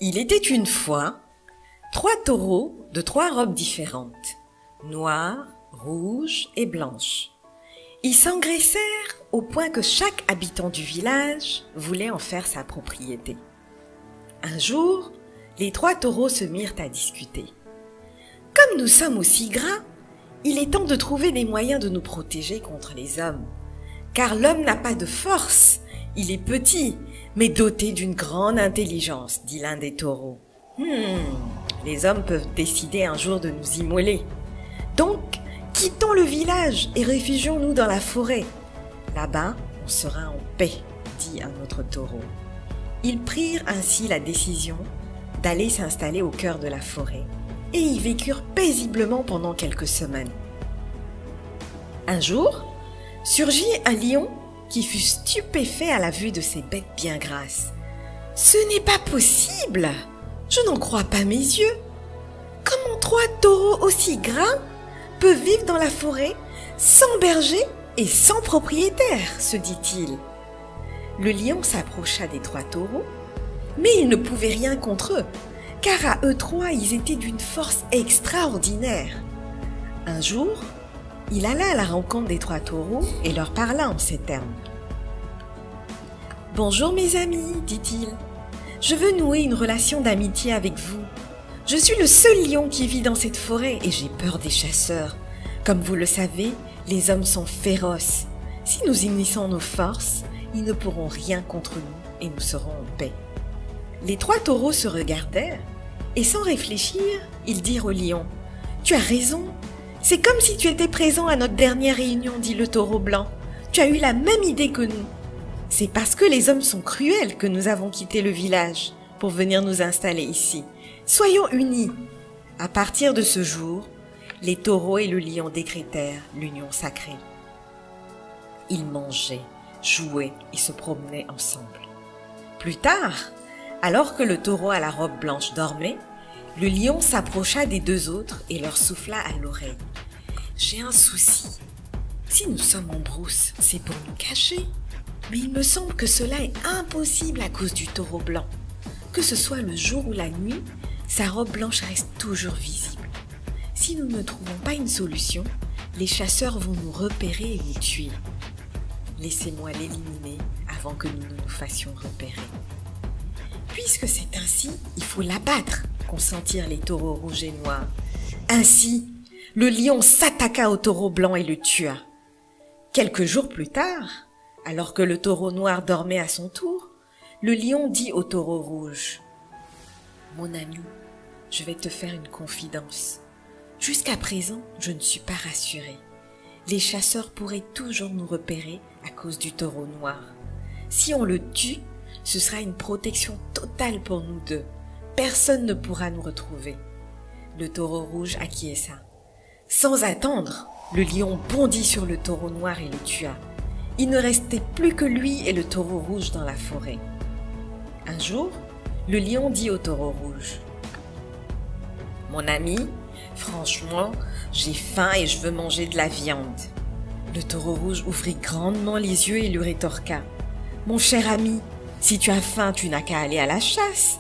Il était une fois 3 taureaux de 3 robes différentes, noires, rouges et blanches. Ils s'engraissèrent au point que chaque habitant du village voulait en faire sa propriété. Un jour, les 3 taureaux se mirent à discuter. « Comme nous sommes aussi gras, il est temps de trouver des moyens de nous protéger contre les hommes. Car l'homme n'a pas de force, il est petit, mais doté d'une grande intelligence, dit l'un des taureaux. Les hommes peuvent décider un jour de nous immoler. Donc, quittons le village et réfugions-nous dans la forêt. Là-bas, on sera en paix, dit un autre taureau. Ils prirent ainsi la décision d'aller s'installer au cœur de la forêt et y vécurent paisiblement pendant quelques semaines. Un jour, surgit un lion qui fut stupéfait à la vue de ces bêtes bien grasses. « Ce n'est pas possible! Je n'en crois pas mes yeux! Comment 3 taureaux aussi gras peuvent vivre dans la forêt sans berger et sans propriétaire ?» se dit-il. Le lion s'approcha des 3 taureaux, mais il ne pouvait rien contre eux, car à eux 3, ils étaient d'une force extraordinaire. Un jour, il alla à la rencontre des 3 taureaux et leur parla en ces termes. « Bonjour mes amis, dit-il. Je veux nouer une relation d'amitié avec vous. Je suis le seul lion qui vit dans cette forêt et j'ai peur des chasseurs. Comme vous le savez, les hommes sont féroces. Si nous unissons nos forces, ils ne pourront rien contre nous et nous serons en paix. » Les 3 taureaux se regardèrent et sans réfléchir, ils dirent au lion « Tu as raison, c'est comme si tu étais présent à notre dernière réunion, dit le taureau blanc. Tu as eu la même idée que nous. C'est parce que les hommes sont cruels que nous avons quitté le village pour venir nous installer ici. Soyons unis. » À partir de ce jour, les taureaux et le lion décrétèrent l'union sacrée. Ils mangeaient, jouaient et se promenaient ensemble. Plus tard, alors que le taureau à la robe blanche dormait, le lion s'approcha des 2 autres et leur souffla à l'oreille. « J'ai un souci. Si nous sommes en brousse, c'est pour nous cacher. Mais il me semble que cela est impossible à cause du taureau blanc. Que ce soit le jour ou la nuit, sa robe blanche reste toujours visible. Si nous ne trouvons pas une solution, les chasseurs vont nous repérer et nous tuer. Laissez-moi l'éliminer avant que nous ne nous fassions repérer. » Puisque c'est ainsi, il faut l'abattre, consentirent les taureaux rouges et noirs. Ainsi, le lion s'attaqua au taureau blanc et le tua. Quelques jours plus tard, alors que le taureau noir dormait à son tour, le lion dit au taureau rouge « Mon ami, je vais te faire une confidence. Jusqu'à présent, je ne suis pas rassuré. Les chasseurs pourraient toujours nous repérer à cause du taureau noir. Si on le tue, ce sera une protection totale pour nous 2. Personne ne pourra nous retrouver. » Le taureau rouge acquiesça. Sans attendre, le lion bondit sur le taureau noir et le tua. Il ne restait plus que lui et le taureau rouge dans la forêt. Un jour, le lion dit au taureau rouge « Mon ami, franchement, j'ai faim et je veux manger de la viande. » Le taureau rouge ouvrit grandement les yeux et lui rétorqua « Mon cher ami, si tu as faim, tu n'as qu'à aller à la chasse. »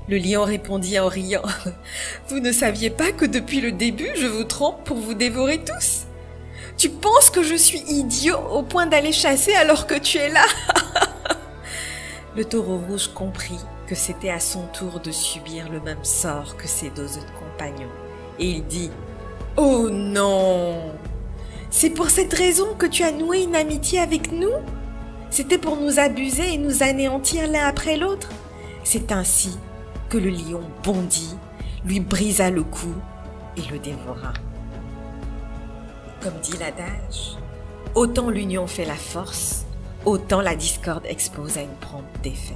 Le lion répondit en riant « Vous ne saviez pas que depuis le début, je vous trompe pour vous dévorer tous? Tu penses que je suis idiot au point d'aller chasser alors que tu es là ?» Le taureau rouge comprit que c'était à son tour de subir le même sort que ses 2 autres compagnons. Et il dit « Oh non! C'est pour cette raison que tu as noué une amitié avec nous? C'était pour nous abuser et nous anéantir l'un après l'autre? » C'est ainsi que le lion bondit, lui brisa le cou et le dévora. Comme dit l'adage, autant l'union fait la force, autant la discorde expose à une prompte défaite.